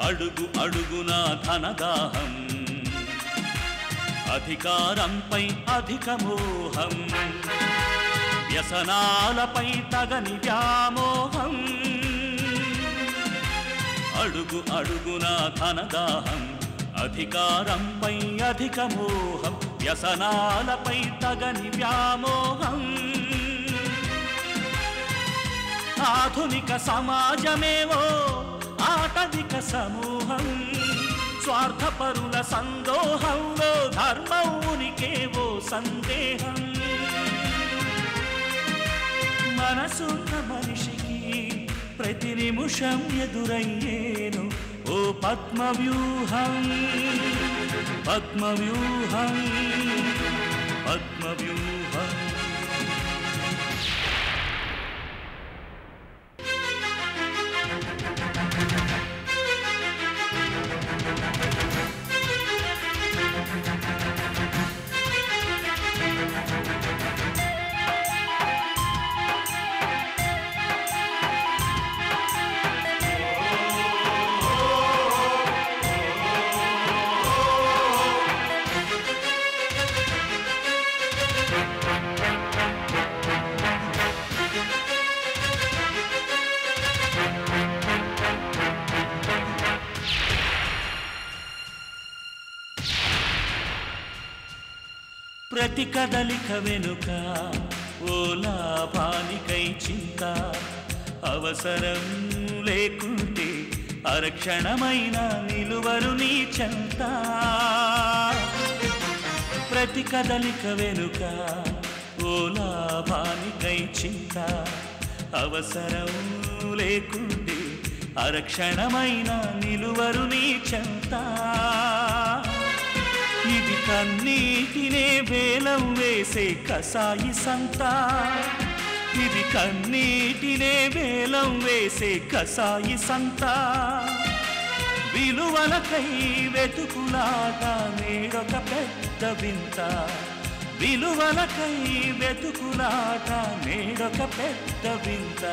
అడుగు అడుగున ధనదాహం, అధికారంపై అధిక మోహం, వ్యసనాలపై తగని వ్యామోహం. అడుగు అడుగున ధనదాహం, అధికారంపై అధిక మోహం, వ్యసనాలపై తగని వ్యామోహం. ఆధునిక సమాజమేవో ఆటవిక సమూహం, స్వార్థపరుల సందోహంలో ధర్మం ఉనికేవో సందేహం. మనసున్న మనిషికి ప్రతి నిమిషం ఎదురయ్యేను ఓ పద్మవ్యూహం, పద్మవ్యూహం, పద్మవ్యూహం. ప్రతి కదలిక వెనుక ఓ లాభానికై చింత, అవసరం లేకుంటే అరక్షణమైన నిలువరు నీ చెంత. ప్రతి కదలిక వెనుక ఓ లాభానికై చింత, అవసరం లేకుంటే అరక్షణమైన నిలువరు నీ చెంత. ఇది కన్నీటినే వేలం వేసే కసాయి సంత, ఇది కన్నీటినే వేలం వేసే కసాయి సంత. విలువలకై వెతుకులాట నేడొక పెద్ద వింత, విలువలకై వెతుకులాట నేడొక పెద్ద వింత.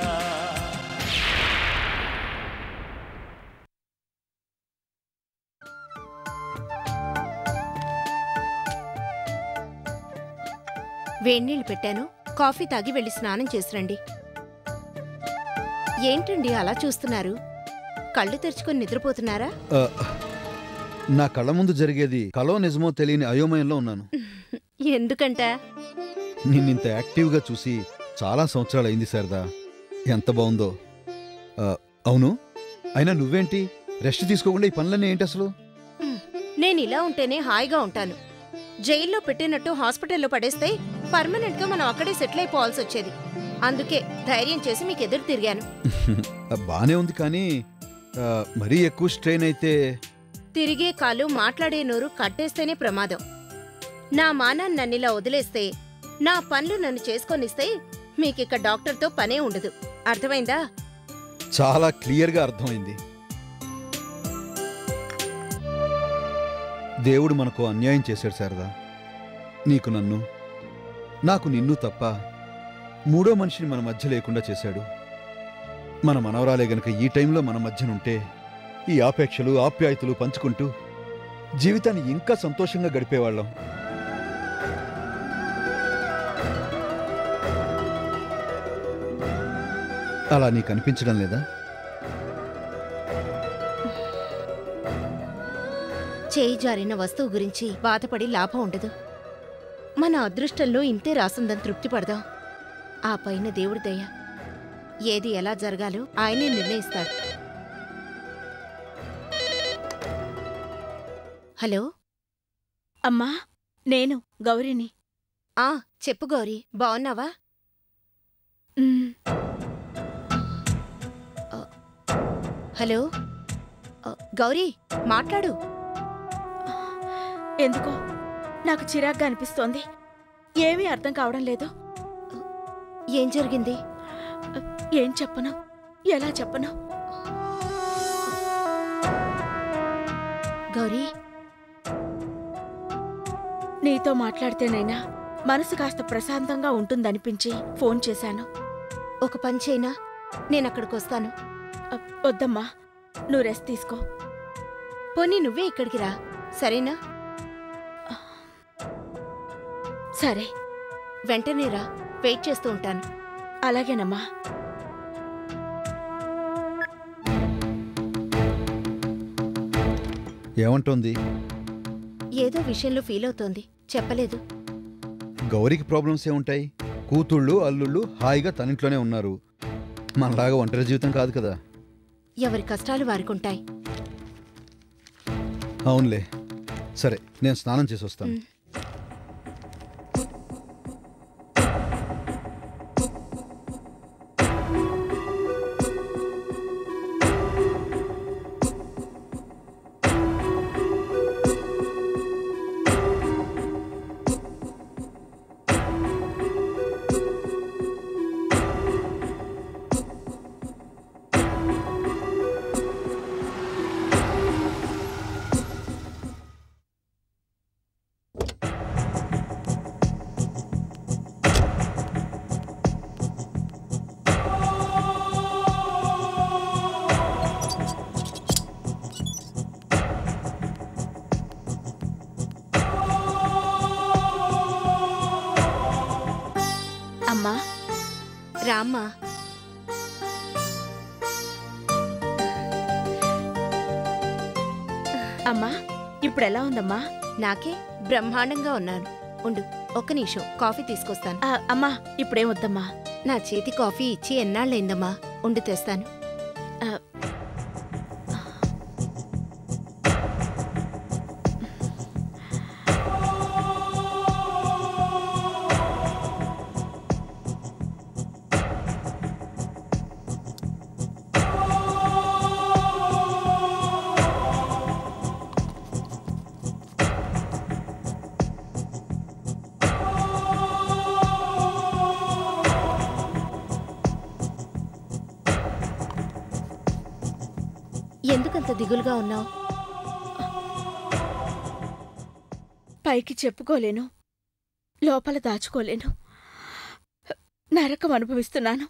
వేణీళ్ళు పెట్టాను, కాఫీ తాగి వెళ్ళి స్నానం చేసిరండి. ఏంటండి అలా చూస్తున్నారు? కళ్ళు తెరుచుకొని నిద్రపోతున్నారా? నా కళ్ళ ముందు జరిగేది కలో నిజమో తెలియని అయోమయంలో ఉన్నాను. ఎందుకంట? నిన్నింత యాక్టివ్గా చూసి చాలా సంవత్సరాలైంది శారదా. ఎంత బాగుందో. అవును, అయినా నువ్వేంటి రెస్ట్ తీసుకోకుండా ఈ పనులన్నీ ఏంటి అసలు? నేనిలా ఉంటేనే హాయిగా ఉంటాను. జైల్లో పెట్టినట్టు హాస్పిటల్లో పడేస్తే పర్మనెంట్గా మనం అక్కడే సెటిల్ అయిపోవాల్సి వచ్చేది. అందుకే ధైర్యం చేసి మీకు ఎదురు తిరిగాను. బానే ఉంది, కానీ మరీ ఎక్కువ స్ట్రెయిన్ అయితే? తిరిగే కాలు మాట్లాడే నోరు కట్టేస్తేనే ప్రమాదం. నా మానాన్ని నన్నిలా వదిలేస్తే, నా పనులు నన్ను చేసుకొనిస్తే మీకిక్క డాక్టర్తో పనే ఉండదు. అర్థమైందా? చాలా క్లియర్గా అర్థమైంది. దేవుడు మనకు అన్యాయం చేశాడు శారదా. నీకు నన్ను, నాకు నిన్ను తప్ప మూడో మనిషిని మన మధ్య లేకుండా చేశాడు. మన మనవరాలే గనక ఈ టైంలో మన మధ్యనుంటే ఈ ఆపేక్షలు ఆప్యాయతలు పంచుకుంటూ జీవితాన్ని ఇంకా సంతోషంగా గడిపేవాళ్ళం. అలా నీకు అనిపించడం లేదా? చేయి జారిన వస్తువు గురించి బాధపడి లాభం ఉండదు. మన అదృష్టంలో ఇంతే రాసుందని తృప్తి పడదాం. ఆ పైన దేవుడి దయ. ఏది ఎలా జరగాలో ఆయనే నిర్ణయిస్తాడు. హలో అమ్మా, నేను గౌరీని. చెప్పు గౌరీ, బావున్నావా? హలో గౌరీ, మాట్లాడు. ఎందుకో నాకు చిరాగ్గా అనిపిస్తోంది. ఏమీ అర్థం కావడం లేదు. ఏం జరిగింది? ఏం చెప్పను, ఎలా చెప్పను? గౌరీ, నీతో మాట్లాడితేనైనా మనసు కాస్త ప్రశాంతంగా ఉంటుందనిపించి ఫోన్ చేశాను. ఒక పని చేయనా? నేనక్కడికొస్తాను. వద్దమ్మా, నువ్వు రెస్ట్ తీసుకో. పోనీ నువ్వే ఇక్కడికి రా, సరేనా? సరే, వెంటనే రా, వెయిట్ చేస్తూ ఉంటాను. అలాగేనమ్మా. ఏమంటోంది? ఏదో విషయంలో ఫీల్ అవుతోంది, చెప్పలేదు. గౌరికి ప్రాబ్లమ్స్ ఏముంటాయి? కూతుళ్ళు అల్లుళ్ళు హాయిగా తనింట్లోనే ఉన్నారు. మనలాగా ఒంటరి జీవితం కాదు కదా. ఎవరి కష్టాలు వారికుంటాయి. అవునులే. సరే, నేను స్నానం చేసి వస్తాను. అమ్మా, రామ్మా. అమ్మా, ఇప్పుడెలా ఉందమ్మా? నాకే బ్రహ్మాండంగా ఉన్నాను. ఉండు, ఒక్క నిమిషం, కాఫీ తీసుకొస్తాను. అమ్మా, ఇప్పుడేం వద్దమ్మా. నా చేతి కాఫీ ఇచ్చి ఎన్నాళ్ళైందమ్మా, ఉండి తెస్తాను. ఆ, ఎందుకంత దిగులుగా ఉన్నావు? పైకి చెప్పుకోలేను, లోపల దాచుకోలేను. నరకం అనుభవిస్తున్నాను.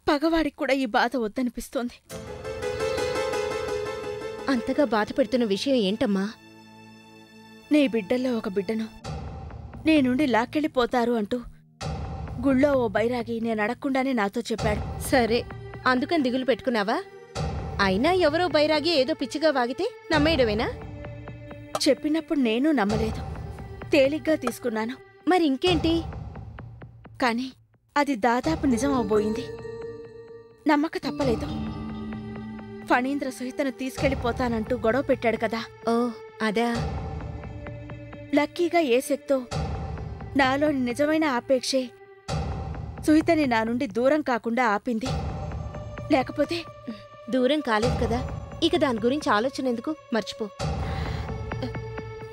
పగవాడికి కూడా ఈ బాధ వద్దనిపిస్తోంది. అంతగా బాధ పెడుతున్న విషయం ఏంటమ్మా? నీ బిడ్డల్లో ఒక బిడ్డను నీ నుండి లాక్కెళ్ళిపోతారు అంటూ గుళ్ళో ఓ బైరాగి నేను అడగకుండానే నాతో చెప్పాడు. సరే, అందుకని దిగులు పెట్టుకున్నావా? అయినా ఎవరో బైరాగి ఏదో పిచ్చిగా వాగితే నమ్మేయడమేనా? చెప్పినప్పుడు నేను నమ్మలేదు, తేలిగ్గా తీసుకున్నాను. మరి ఇంకేంటి? కాని అది దాదాపు నిజం అవబోయింది. నమ్మక తప్పలేదు. ఫణీంద్ర సుహితను తీసుకెళ్లిపోతానంటూ గొడవ పెట్టాడు కదా. ఓ అదా? లక్కీగా ఏ శక్తో నాలోని నిజమైన ఆపేక్షే సుహితని నా నుండి దూరం కాకుండా ఆపింది. లేకపోతే దూరం కాలేదు కదా, ఇక దాని గురించి ఆలోచన ఎందుకు, మర్చిపో.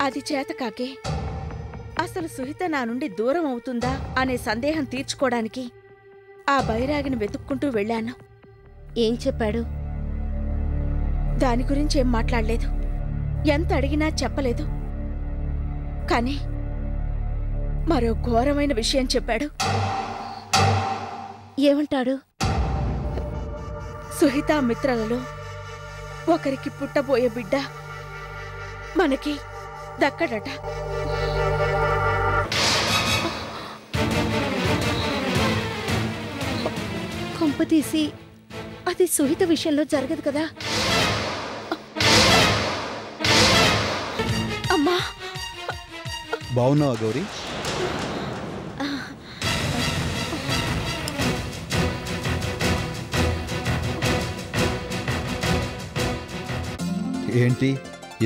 అది చేతకాకే అసలు సుహిత నా నుండి దూరం అవుతుందా అనే సందేహం తీర్చుకోవడానికి ఆ బైరాగిని వెతుక్కుంటూ వెళ్ళాను. ఏం చెప్పాడు? దాని గురించేం మాట్లాడలేదు, ఎంత అడిగినా చెప్పలేదు. కాని మరో ఘోరమైన విషయం చెప్పాడు. ఏమంటాడు? సుహితా మిత్రలలో ఒకరికి పుట్టబోయే బిడ్డ మనకి దక్కడట. కొంపతీసి అది సుహిత విషయంలో జరగదు కదా? అమ్మా, బావున్నావా గౌరీ? ఏంటి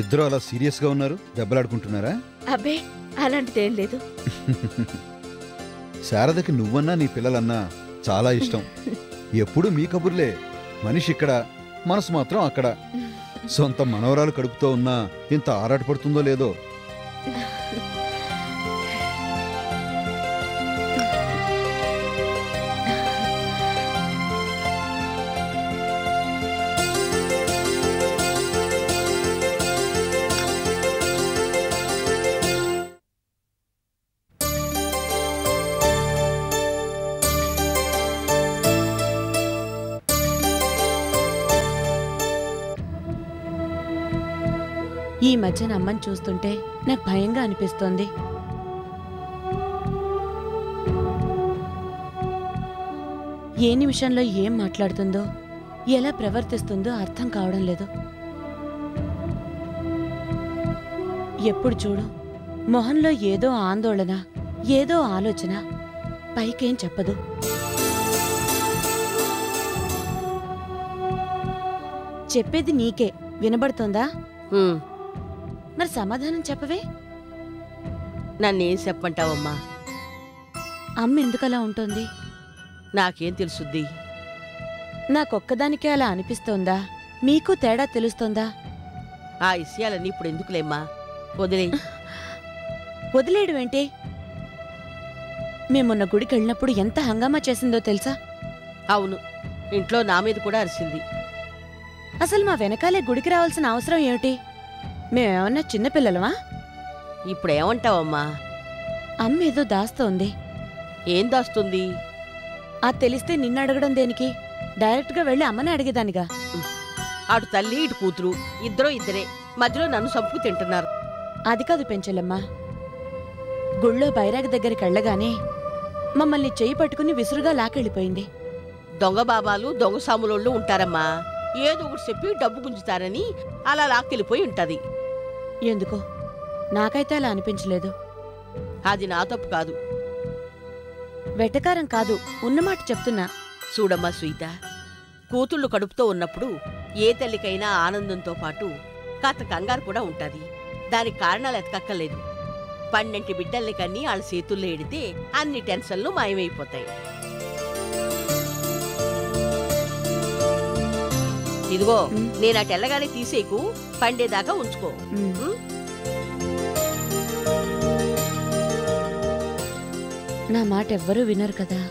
ఇద్దరు అలా సీరియస్గా ఉన్నారు? దెబ్బలాడుకుంటున్నారా? అబ్బే, అలాంటిదేం లేదు. శారదకి నువ్వన్నా నీ పిల్లలన్నా చాలా ఇష్టం. ఎప్పుడు మీ కబుర్లే. మనిషి ఇక్కడ, మనసు మాత్రం అక్కడ. సొంత మనవరాలు కడుపుతో ఉన్నా ఇంత ఆరాటపడుతుందో లేదో. ఈ మధ్యన అమ్మని చూస్తుంటే నాకు భయంగా అనిపిస్తోంది. ఏ నిమిషంలో ఏం మాట్లాడుతుందో, ఎలా ప్రవర్తిస్తుందో అర్థం కావడం లేదు. ఎప్పుడు చూడు మొహంలో ఏదో ఆందోళన, ఏదో ఆలోచన, పైకేం చెప్పదు. చెప్పేది నీకే వినబడుతోందా? మరి సమాధానం చెప్పవే. నన్నేం చెప్పంటావమ్మా? అమ్మ ఎందుకలా ఉంటుంది? నాకేం తెలుసుద్ది? నాకొక్కదానికే అలా అనిపిస్తోందా? మీకు తేడా తెలుస్తోందా? ఆ విషయాలన్నీ ఇప్పుడు ఎందుకులేమ్మా, వదిలే. వదిలేయడమేంటి? మేమున్న గుడికి వెళ్ళినప్పుడు ఎంత హంగామా చేసిందో తెలుసా? అవును, ఇంట్లో నా మీద కూడా అరిసింది. అసలు మా వెనకాలే గుడికి రావాల్సిన అవసరం ఏమిటి? మేమేమన్నా చిన్నపిల్లలమా? ఇప్పుడేమంటావమ్మా? అమ్మ ఏదో దాస్తోంది. ఏం దాస్తుంది? అది తెలిస్తే నిన్ను అడగడం దేనికి? డైరెక్ట్గా వెళ్ళి అమ్మని అడిగేదానిగా. అటు తల్లి ఇటు కూతురు ఇద్దరే మధ్యలో నన్ను సంపుకు తింటున్నారు. అది కాదు పెంచలమ్మా. గుళ్ళో బైరాగి దగ్గరికి వెళ్ళగానే మమ్మల్ని చెయ్యి పట్టుకుని విసురుగా లాకెళ్ళిపోయింది. దొంగ బాబాలు దొంగ సాములోళ్ళు ఉంటారమ్మా. ఏదో ఒకటి చెప్పి డబ్బు గుంజుతారని అలా లాక్కెళ్ళిపోయి ఉంటది. ఎందుకో నాకైతే అలా అనిపించలేదు. అది నా తప్పు కాదు. వెటకారం కాదు, ఉన్నమాట చెప్తున్నా. చూడమ్మా సుయిత, కూతుళ్ళు కడుపుతో ఉన్నప్పుడు ఏ తల్లికైనా ఆనందంతో పాటు కాస్త కంగారు కూడా ఉంటది. దానికి కారణాలు ఎతకక్కర్లేదు. 12 బిడ్డల్ని కన్ని వాళ్ళ చేతుల్లో ఎడితే అన్ని టెన్షన్లు మాయమైపోతాయి. ఇదిగో, నేను అటెల్లగానే తీసేకు, పండేదాకా ఉంచుకో. నా మాట ఎవ్వరూ వినరు కదా.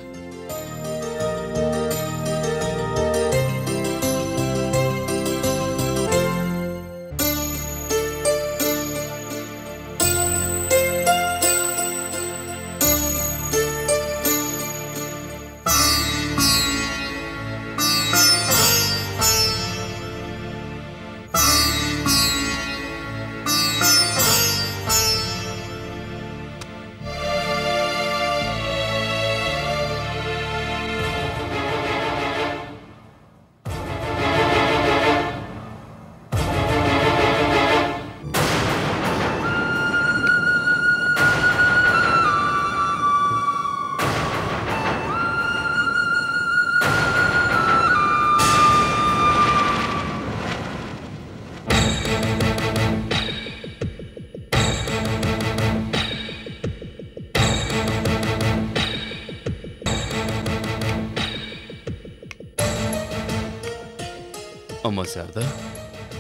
అమ్మా శారదా,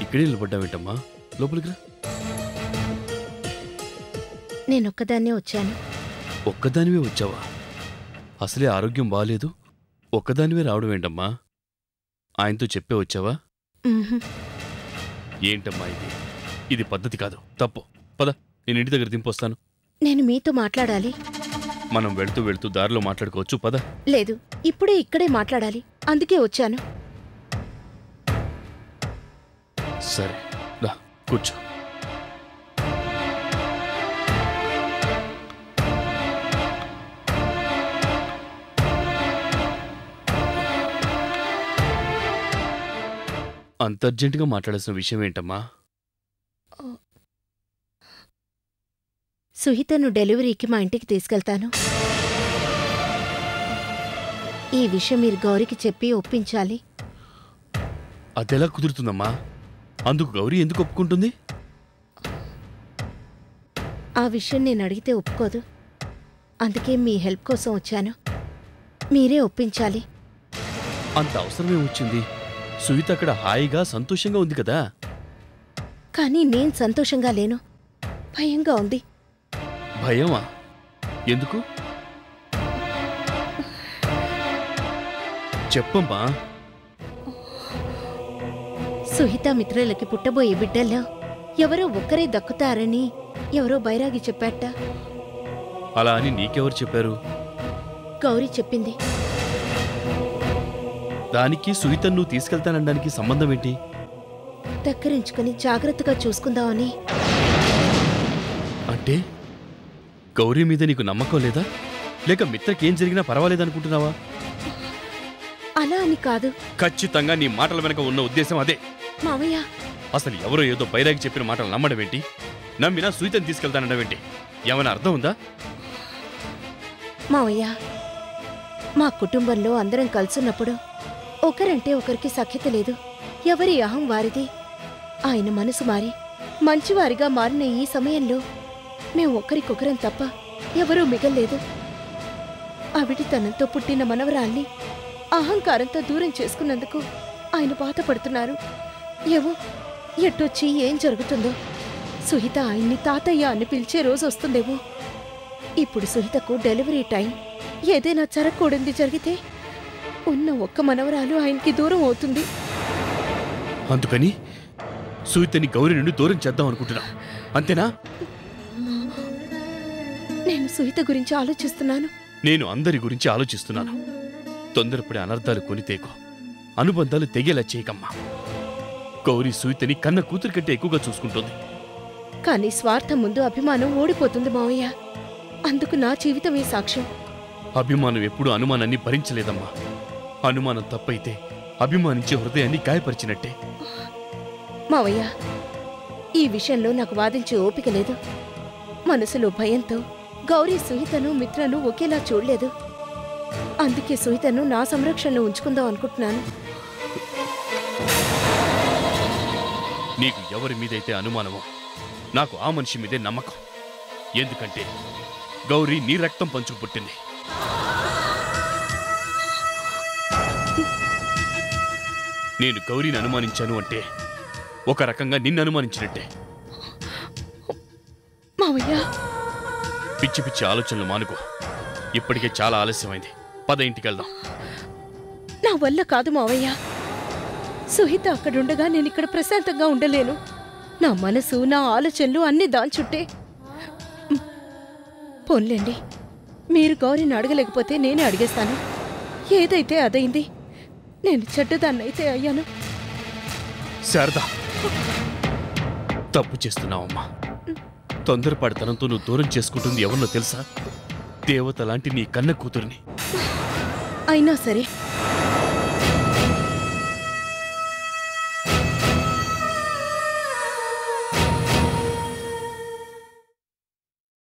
ఇక్కడే నిలబడ్డావేంటమ్మా? లోపలికి రా. నేనొక్కదాన్నే వచ్చాను. ఒక్కదానివే వచ్చావా? అసలే ఆరోగ్యం బాలేదు, ఒక్కదానివే రావడం ఏంటమ్మా? ఆయనతో చెప్పే వచ్చావా? ఏంటమ్మా ఇది? ఇది పద్ధతి కాదు, తప్పు. పద, నేను ఇంటి దగ్గర దింపొస్తాను. నేను మీతో మాట్లాడాలి. మనం వెళ్తూ వెళ్తూ దారిలో మాట్లాడుకోవచ్చు, పద. లేదు, ఇప్పుడే ఇక్కడే మాట్లాడాలి, అందుకే వచ్చాను. సరే రా, కూర్చో. అంత అర్జెంటుగా మాట్లాడాల్సిన విషయం ఏంటమ్మా? సుహితను డెలివరీకి మా ఇంటికి తీసుకెళ్తాను. ఈ విషయం మీరు గౌరికి చెప్పి ఒప్పించాలి. అదెలా కుదురుతుందమ్మా? అందుకు గౌరీ ఎందుకు ఒప్పుకుంటుంది? ఆ విషయం నేను అడిగితే ఒప్పుకోదు. అందుకే మీ హెల్ప్ కోసం వచ్చాను. మీరే ఒప్పించాలి. అంత అవసరమే వచ్చింది. సుహిత అక్కడ హాయిగా సంతోషంగా ఉంది కదా. కానీ నేను సంతోషంగా లేను, భయంగా ఉంది. భయమా? ఎందుకు చెప్పమ్మా. సుహిత మిత్రులకి పుట్టబోయే బిడ్డల్లో ఎవరో ఒక్కరే దక్కుతారని ఎవరో బైరాగి చెప్పాట. అలా అని నీకెవరు చెప్పారు? గౌరీ చెప్పింది. దానికి సుహితను నువ్వు తీసుకెళ్తానడానికి సంబంధం ఏంటి? దగ్గరించుకుని జాగ్రత్తగా చూసుకుందామని. అంటే గౌరీ మీద నీకు నమ్మకం లేదా? లేక మిత్రకేం జరిగినా పర్వాలేదనుకుంటున్నావా? అలా అని కాదు. ఖచ్చితంగా నీ మాటల వెనక ఉన్న ఉద్దేశం అదే. మావయ్య, అసలు ఎవరో ఏదో బైరాగి చెప్పిన మాటలు నమ్మడమేంటి? నమ్మినా సునీతని తీసుకెళ్తానడమేంటి? ఏమైనా అర్థం ఉందా? మావయ్య, మా కుటుంబంలో అందరం కలుసున్నప్పుడు ఒకరంటే ఒకరికి సఖ్యత లేదు. ఎవరి అహం వారిది. ఆయన మనసు మారి మంచివారిగా మారిన ఈ సమయంలో మేం ఒకరికొకరం తప్ప ఎవరూ మిగల్లేదు. అవిటితనంతో పుట్టిన మనవరాల్ని అహంకారంతో దూరం చేసుకున్నందుకు ఆయన బాధపడుతున్నారు. ఏవో ఎట్టొచ్చి ఏం జరుగుతుందో. సుహిత ఆయన్ని తాతయ్య అని పిలిచే రోజు వస్తుందేమో. ఇప్పుడు సుహితకు డెలివరీ టైం. ఏదైనా జరగకూడదు జరిగితే ఉన్న ఒక్క మనవరాలు ఆయనకి దూరం అవుతుంది. అందుకని సుహితని గౌరీ నుండి దూరం చేద్దాం అనుకుంటున్నా, అంతేనా? నేను సుహిత గురించి ఆలోచిస్తున్నాను. నేను అందరి గురించి ఆలోచిస్తున్నాను. తొందరపడి అనర్థాలు కొనితేకో, అనుబంధాలు తెగేలా చేయకమ్మా. గౌరీ సుహితని కన్న కూతురి కంటే ఎక్కువగా చూసుకుంటోంది. కానీ స్వార్థం ముందు అభిమానం ఓడిపోతుంది మావయ్య. అందుకు నా జీవితమే సాక్ష్యం. అభిమానం ఎప్పుడూ అనుమానాన్ని భరించలేదమ్మా. అనుమానం తప్పైతే అభిమానించే హృదయాన్ని గాయపరిచినట్టే. మావయ్య, ఈ విషయంలో నాకు వాదించే ఓపిక లేదు. మనసులో భయంతో గౌరీ సుహితను మిత్రను ఒకేలా చూడలేదు. అందుకే సుహితను నా సంరక్షణలో ఉంచుకుందాం అనుకుంటున్నాను. నీకు ఎవరి మీదైతే అనుమానమో నాకు ఆ మనిషి మీదే నమ్మకం. ఎందుకంటే గౌరీ నీ రక్తం పంచుకు పుట్టింది. నేను గౌరీని అనుమానించాను అంటే ఒక రకంగా నిన్ను అనుమానించినట్టే. మావయ్య, పిచ్చి పిచ్చి ఆలోచనలు మానుకో. ఇప్పటికే చాలా ఆలస్యమైంది. పద, ఇంటికి వెళ్దాం. నా వల్ల కాదు మావయ్య. సుహిత అక్కడుండగా నేను ఇక్కడ ప్రశాంతంగా ఉండలేను. నా మనసు, నా ఆలోచనలు అన్నీ దాంచుట్టే. పోన్లేండి, మీరు గౌరీని అడగలేకపోతే నేనే అడిగేస్తాను. ఏదైతే అదైంది. నేను చెడ్డదాన్నైతే అయ్యాను. శారదా, తప్పు చేస్తున్నావమ్మా. తొందరపాటుతనంతో నువ్వు దూరం చేసుకుంటుంది ఎవరినో తెలుసా? దేవత లాంటి నీ కన్న కూతురిని. అయినా సరే